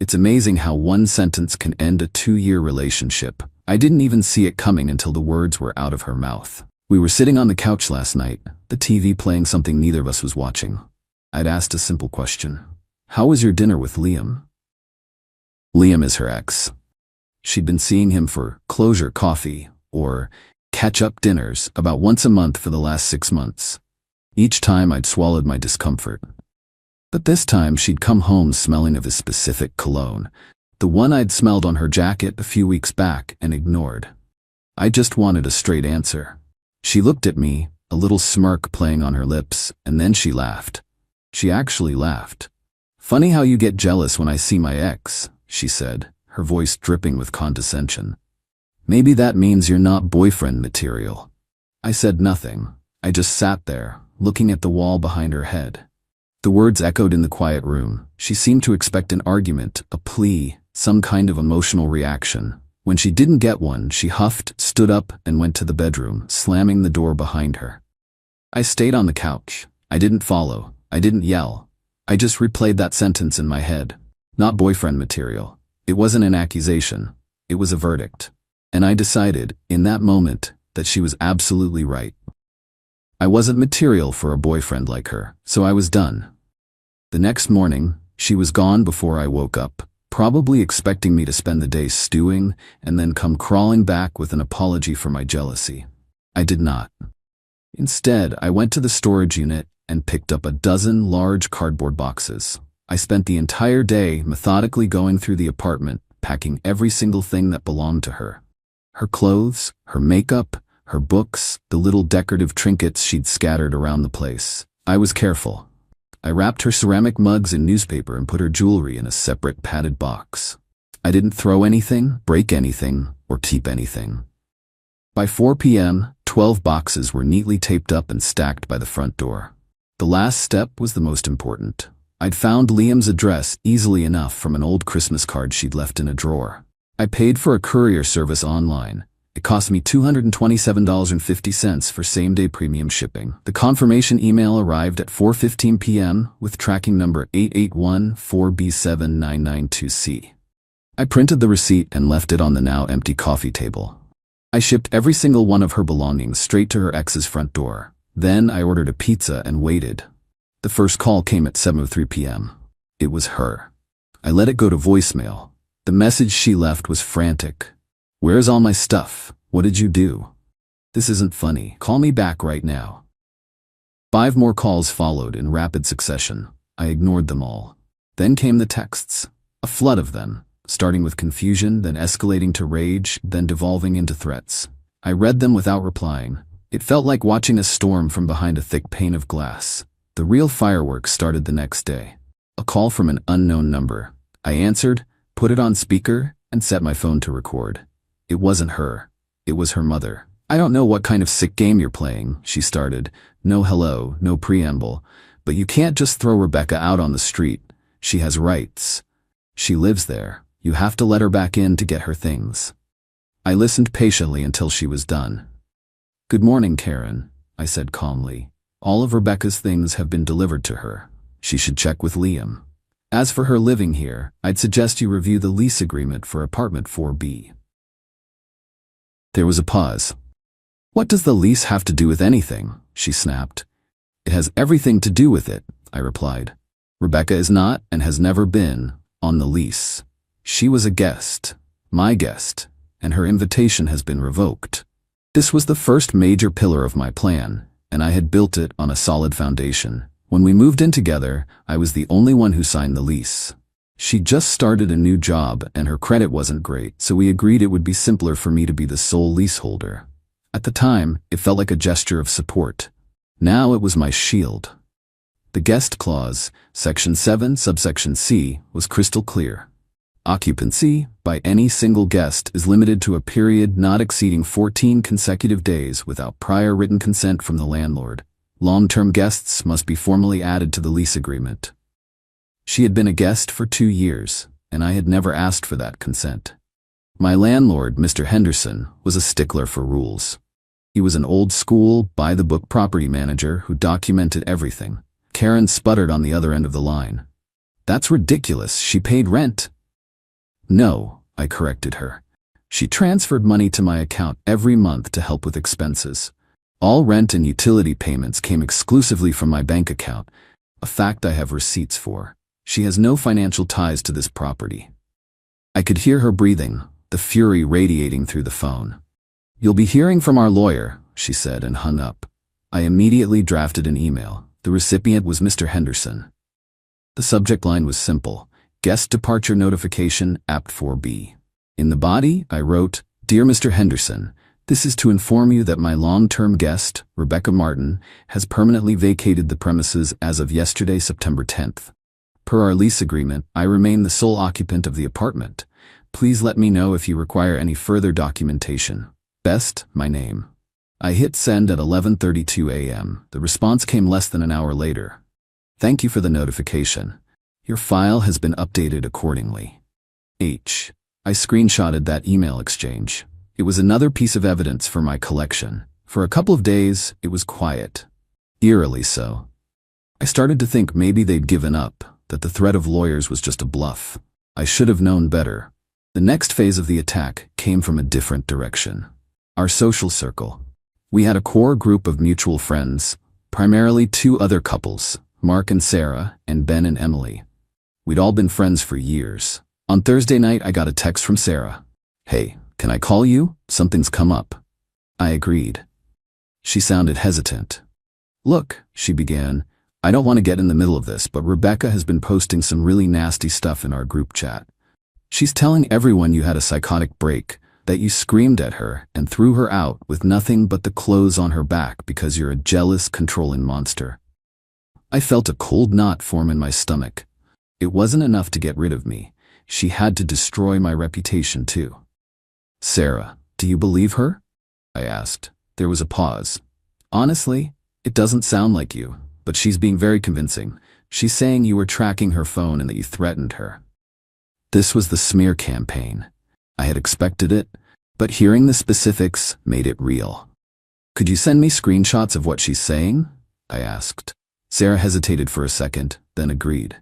It's amazing how one sentence can end a 2-year relationship. I didn't even see it coming until the words were out of her mouth. We were sitting on the couch last night, the TV playing something neither of us was watching. I'd asked a simple question. How was your dinner with Liam? Liam is her ex. She'd been seeing him for closure coffee or catch-up dinners about once a month for the last 6 months. Each time I'd swallowed my discomfort. But this time she'd come home smelling of his specific cologne, the one I'd smelled on her jacket a few weeks back and ignored. I just wanted a straight answer. She looked at me, a little smirk playing on her lips, and then she laughed. She actually laughed. Funny how you get jealous when I see my ex, she said, her voice dripping with condescension. Maybe that means you're not boyfriend material. I said nothing. I just sat there, looking at the wall behind her head. The words echoed in the quiet room. She seemed to expect an argument, a plea, some kind of emotional reaction. When she didn't get one, she huffed, stood up, and went to the bedroom, slamming the door behind her. I stayed on the couch. I didn't follow. I didn't yell. I just replayed that sentence in my head. Not boyfriend material. It wasn't an accusation. It was a verdict. And I decided, in that moment, that she was absolutely right. I wasn't material for a boyfriend like her, so I was done. The next morning, she was gone before I woke up, probably expecting me to spend the day stewing and then come crawling back with an apology for my jealousy. I did not. Instead, I went to the storage unit and picked up a dozen large cardboard boxes. I spent the entire day methodically going through the apartment, packing every single thing that belonged to her. Her clothes, her makeup, her books, the little decorative trinkets she'd scattered around the place. I was careful. I wrapped her ceramic mugs in newspaper and put her jewelry in a separate padded box. I didn't throw anything, break anything, or keep anything. By 4 p.m., 12 boxes were neatly taped up and stacked by the front door. The last step was the most important. I'd found Liam's address easily enough from an old Christmas card she'd left in a drawer. I paid for a courier service online. It cost me $227.50 for same-day premium shipping. The confirmation email arrived at 4:15 p.m. with tracking number 881-4B7992C. I printed the receipt and left it on the now empty coffee table. I shipped every single one of her belongings straight to her ex's front door. Then I ordered a pizza and waited. The first call came at 7:03 p.m. It was her. I let it go to voicemail. The message she left was frantic. Where's all my stuff? What did you do? This isn't funny. Call me back right now. 5 more calls followed in rapid succession. I ignored them all. Then came the texts. A flood of them, starting with confusion, then escalating to rage, then devolving into threats. I read them without replying. It felt like watching a storm from behind a thick pane of glass. The real fireworks started the next day. A call from an unknown number. I answered, put it on speaker, and set my phone to record. It wasn't her. It was her mother. I don't know what kind of sick game you're playing, she started. No hello, no preamble. But you can't just throw Rebecca out on the street. She has rights. She lives there. You have to let her back in to get her things. I listened patiently until she was done. Good morning, Karen, I said calmly. All of Rebecca's things have been delivered to her. She should check with Liam. As for her living here, I'd suggest you review the lease agreement for apartment 4B. There was a pause. What does the lease have to do with anything? She snapped. It has everything to do with it, I replied. Rebecca is not, and has never been, on the lease. She was a guest, my guest, and her invitation has been revoked. This was the first major pillar of my plan, and I had built it on a solid foundation. When we moved in together, I was the only one who signed the lease. She just started a new job and her credit wasn't great, so we agreed it would be simpler for me to be the sole leaseholder. At the time, it felt like a gesture of support. Now it was my shield. The guest clause, Section 7, subsection C, was crystal clear. Occupancy, by any single guest, is limited to a period not exceeding 14 consecutive days without prior written consent from the landlord. Long-term guests must be formally added to the lease agreement. She had been a guest for 2 years, and I had never asked for that consent. My landlord, Mr. Henderson, was a stickler for rules. He was an old-school, by-the-book property manager who documented everything. Karen sputtered on the other end of the line. That's ridiculous. She paid rent. No, I corrected her. She transferred money to my account every month to help with expenses. All rent and utility payments came exclusively from my bank account, a fact I have receipts for. She has no financial ties to this property. I could hear her breathing, the fury radiating through the phone. You'll be hearing from our lawyer, she said and hung up. I immediately drafted an email. The recipient was Mr. Henderson. The subject line was simple: Guest Departure Notification, Apt 4B. In the body, I wrote, Dear Mr. Henderson, this is to inform you that my long-term guest, Rebecca Martin, has permanently vacated the premises as of yesterday, September 10th. Per our lease agreement, I remain the sole occupant of the apartment. Please let me know if you require any further documentation. Best, my name. I hit send at 11:32 a.m. The response came less than an hour later. Thank you for the notification. Your file has been updated accordingly. H. I screenshotted that email exchange. It was another piece of evidence for my collection. For a couple of days, it was quiet. Eerily so. I started to think maybe they'd given up, that the threat of lawyers was just a bluff. I should have known better. The next phase of the attack came from a different direction. Our social circle. We had a core group of mutual friends, primarily two other couples, Mark and Sarah, and Ben and Emily. We'd all been friends for years. On Thursday night, I got a text from Sarah. Hey, can I call you? Something's come up. I agreed. She sounded hesitant. Look, she began, I don't want to get in the middle of this, but Rebecca has been posting some really nasty stuff in our group chat. She's telling everyone you had a psychotic break, that you screamed at her and threw her out with nothing but the clothes on her back because you're a jealous, controlling monster. I felt a cold knot form in my stomach. It wasn't enough to get rid of me. She had to destroy my reputation too. Sarah, do you believe her? I asked. There was a pause. Honestly, it doesn't sound like you, but she's being very convincing. She's saying you were tracking her phone and that you threatened her. This was the smear campaign. I had expected it, but hearing the specifics made it real. Could you send me screenshots of what she's saying? I asked. Sarah hesitated for a second, then agreed.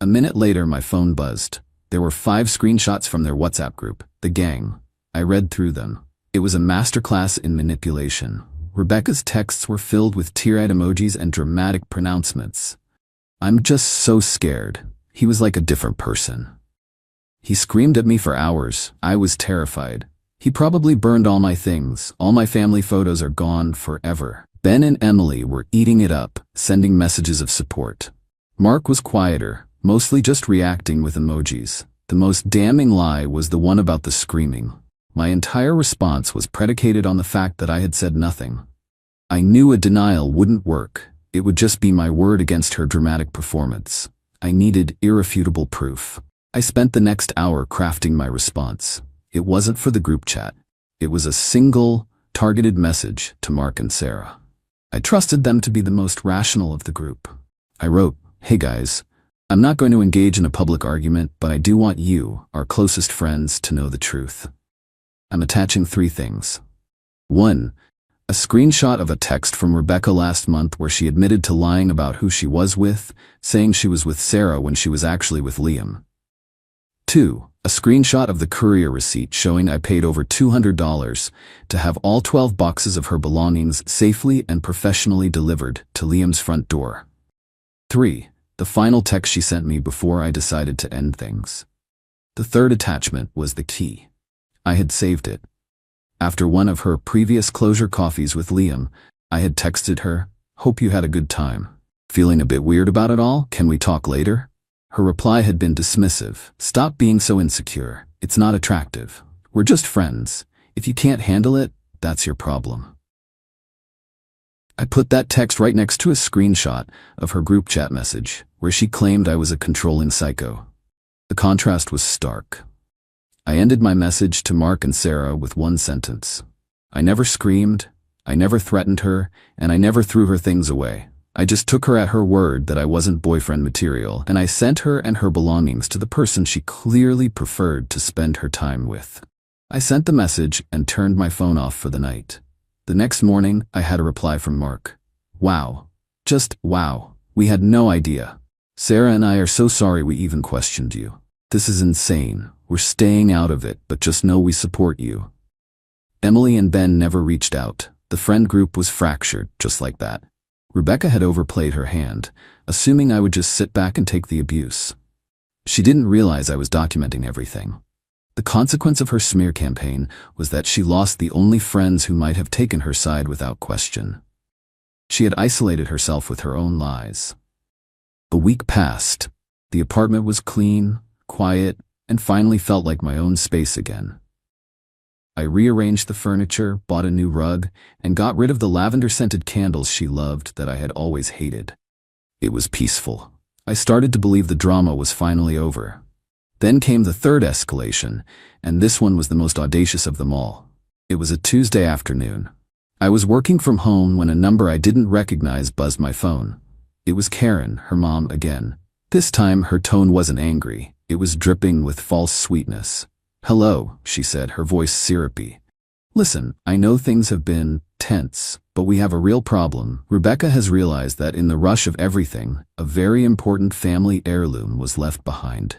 A minute later, my phone buzzed. There were 5 screenshots from their WhatsApp group, the gang. I read through them. It was a masterclass in manipulation. Rebecca's texts were filled with tear-eyed emojis and dramatic pronouncements. I'm just so scared. He was like a different person. He screamed at me for hours. I was terrified. He probably burned all my things. All my family photos are gone forever. Ben and Emily were eating it up, sending messages of support. Mark was quieter, mostly just reacting with emojis. The most damning lie was the one about the screaming. My entire response was predicated on the fact that I had said nothing. I knew a denial wouldn't work. It would just be my word against her dramatic performance. I needed irrefutable proof. I spent the next hour crafting my response. It wasn't for the group chat. It was a single, targeted message to Mark and Sarah. I trusted them to be the most rational of the group. I wrote, Hey guys, I'm not going to engage in a public argument, but I do want you, our closest friends, to know the truth. I'm attaching 3 things. 1. A screenshot of a text from Rebecca last month where she admitted to lying about who she was with, saying she was with Sarah when she was actually with Liam. 2. A screenshot of the courier receipt showing I paid over $200 to have all 12 boxes of her belongings safely and professionally delivered to Liam's front door. 3. The final text she sent me before I decided to end things. The 3rd attachment was the key. I had saved it. After one of her previous closure coffees with Liam, I had texted her, Hope you had a good time. Feeling a bit weird about it all? Can we talk later? Her reply had been dismissive. Stop being so insecure. It's not attractive. We're just friends. If you can't handle it, that's your problem. I put that text right next to a screenshot of her group chat message, where she claimed I was a controlling psycho. The contrast was stark. I ended my message to Mark and Sarah with one sentence. I never screamed, I never threatened her, and I never threw her things away. I just took her at her word that I wasn't boyfriend material, and I sent her and her belongings to the person she clearly preferred to spend her time with. I sent the message and turned my phone off for the night. The next morning, I had a reply from Mark. Wow. Just wow. We had no idea. Sarah and I are so sorry we even questioned you. This is insane. We're staying out of it, but just know we support you. Emily and Ben never reached out. The friend group was fractured, just like that. Rebecca had overplayed her hand, assuming I would just sit back and take the abuse. She didn't realize I was documenting everything. The consequence of her smear campaign was that she lost the only friends who might have taken her side without question. She had isolated herself with her own lies. A week passed. The apartment was clean, quiet, and finally felt like my own space again. I rearranged the furniture, bought a new rug, and got rid of the lavender-scented candles she loved that I had always hated. It was peaceful. I started to believe the drama was finally over. Then came the third escalation, and this one was the most audacious of them all. It was a Tuesday afternoon. I was working from home when a number I didn't recognize buzzed my phone. It was Karen, her mom again. This time her tone wasn't angry. It was dripping with false sweetness. "Hello," she said, her voice syrupy. "Listen, I know things have been tense, but we have a real problem. Rebecca has realized that in the rush of everything, a very important family heirloom was left behind.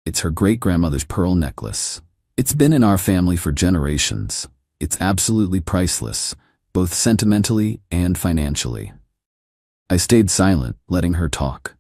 It's her great-grandmother's pearl necklace. It's been in our family for generations. It's absolutely priceless, both sentimentally and financially." I stayed silent, letting her talk.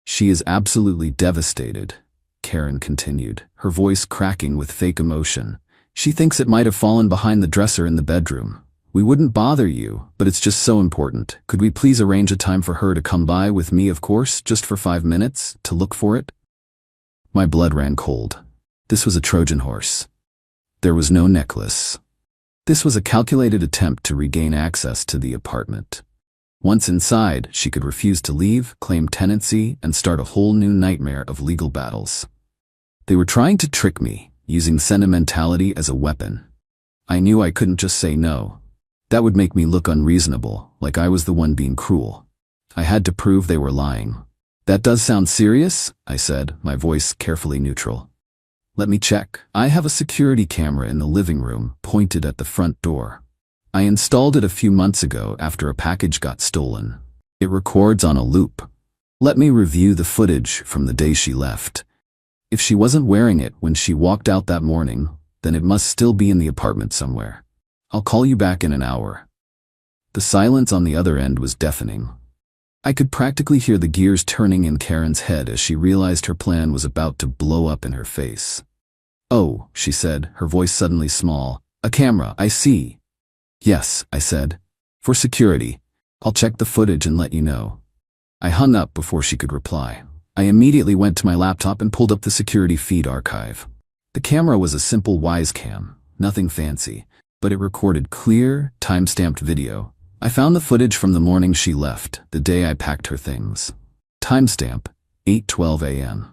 "She is absolutely devastated," Karen continued, her voice cracking with fake emotion. "She thinks it might have fallen behind the dresser in the bedroom. We wouldn't bother you, but it's just so important. Could we please arrange a time for her to come by with me, of course, just for 5 minutes, to look for it?" My blood ran cold. This was a Trojan horse. There was no necklace. This was a calculated attempt to regain access to the apartment. Once inside, she could refuse to leave, claim tenancy, and start a whole new nightmare of legal battles. They were trying to trick me, using sentimentality as a weapon. I knew I couldn't just say no. That would make me look unreasonable, like I was the one being cruel. I had to prove they were lying. "That does sound serious," I said, my voice carefully neutral. "Let me check. I have a security camera in the living room, pointed at the front door. I installed it a few months ago after a package got stolen. It records on a loop. Let me review the footage from the day she left. If she wasn't wearing it when she walked out that morning, then it must still be in the apartment somewhere. I'll call you back in an hour." The silence on the other end was deafening. I could practically hear the gears turning in Karen's head as she realized her plan was about to blow up in her face. "Oh," she said, her voice suddenly small. "A camera, I see." "Yes," I said. "For security. I'll check the footage and let you know." I hung up before she could reply. I immediately went to my laptop and pulled up the security feed archive. The camera was a simple Wisecam, nothing fancy, but it recorded clear, time-stamped video. I found the footage from the morning she left, the day I packed her things. Timestamp, 8:12 a.m.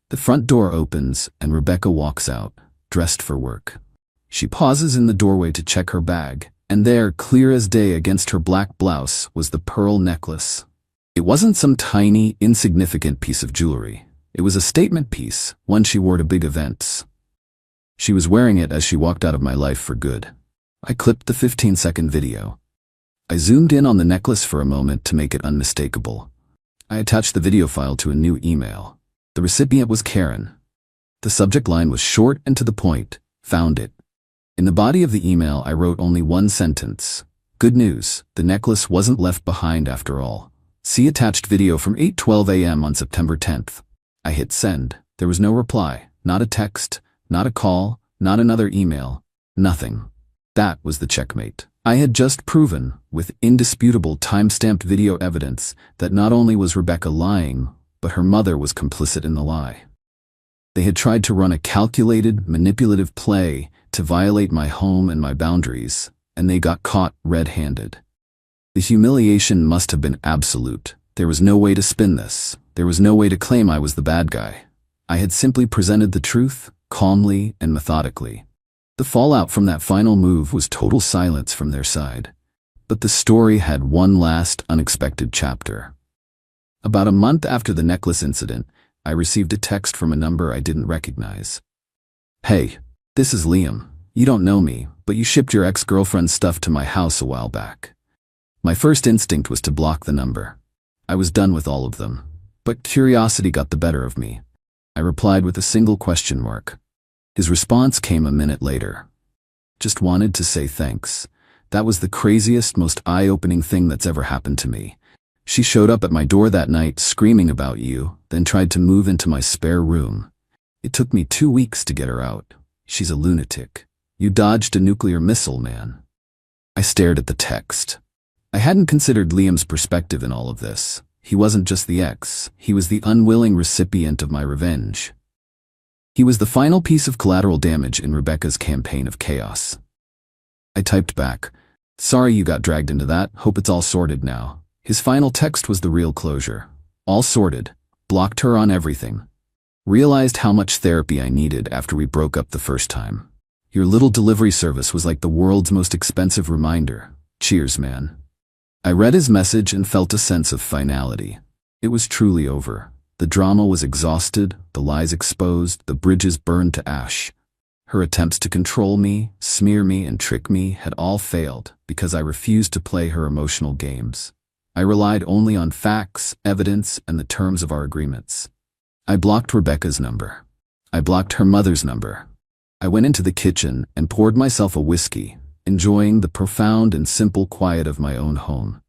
The front door opens and Rebecca walks out, dressed for work. She pauses in the doorway to check her bag, and there, clear as day against her black blouse, was the pearl necklace. It wasn't some tiny, insignificant piece of jewelry. It was a statement piece, one she wore to big events. She was wearing it as she walked out of my life for good. I clipped the 15-second video. I zoomed in on the necklace for a moment to make it unmistakable. I attached the video file to a new email. The recipient was Karen. The subject line was short and to the point. "Found it." In the body of the email, I wrote only one sentence. "Good news, the necklace wasn't left behind after all. See attached video from 8:12 a.m. on September 10th. I hit send. There was no reply, not a text, not a call, not another email, nothing. That was the checkmate. I had just proven, with indisputable time-stamped video evidence, that not only was Rebecca lying, but her mother was complicit in the lie. They had tried to run a calculated, manipulative play to violate my home and my boundaries, and they got caught red-handed. The humiliation must have been absolute. There was no way to spin this. There was no way to claim I was the bad guy. I had simply presented the truth, calmly and methodically. The fallout from that final move was total silence from their side. But the story had one last unexpected chapter. About a month after the necklace incident, I received a text from a number I didn't recognize. "Hey, this is Liam. You don't know me, but you shipped your ex-girlfriend's stuff to my house a while back." My first instinct was to block the number. I was done with all of them. But curiosity got the better of me. I replied with a single question mark. His response came a minute later. Just wanted to say thanks. That was the craziest, most eye-opening thing that's ever happened to me. She showed up at my door that night screaming about you, then tried to move into my spare room. It took me 2 weeks to get her out. She's a lunatic. You dodged a nuclear missile, man. I stared at the text. I hadn't considered Liam's perspective in all of this. He wasn't just the ex, he was the unwilling recipient of my revenge. He was the final piece of collateral damage in Rebecca's campaign of chaos. I typed back, "Sorry you got dragged into that, hope it's all sorted now." His final text was the real closure. All sorted. Blocked her on everything. Realized how much therapy I needed after we broke up the first time. Your little delivery service was like the world's most expensive reminder. Cheers, man. I read his message and felt a sense of finality. It was truly over. The drama was exhausted, the lies exposed, the bridges burned to ash. Her attempts to control me, smear me, and trick me had all failed because I refused to play her emotional games. I relied only on facts, evidence, and the terms of our agreements. I blocked Rebecca's number. I blocked her mother's number. I went into the kitchen and poured myself a whiskey, enjoying the profound and simple quiet of my own home.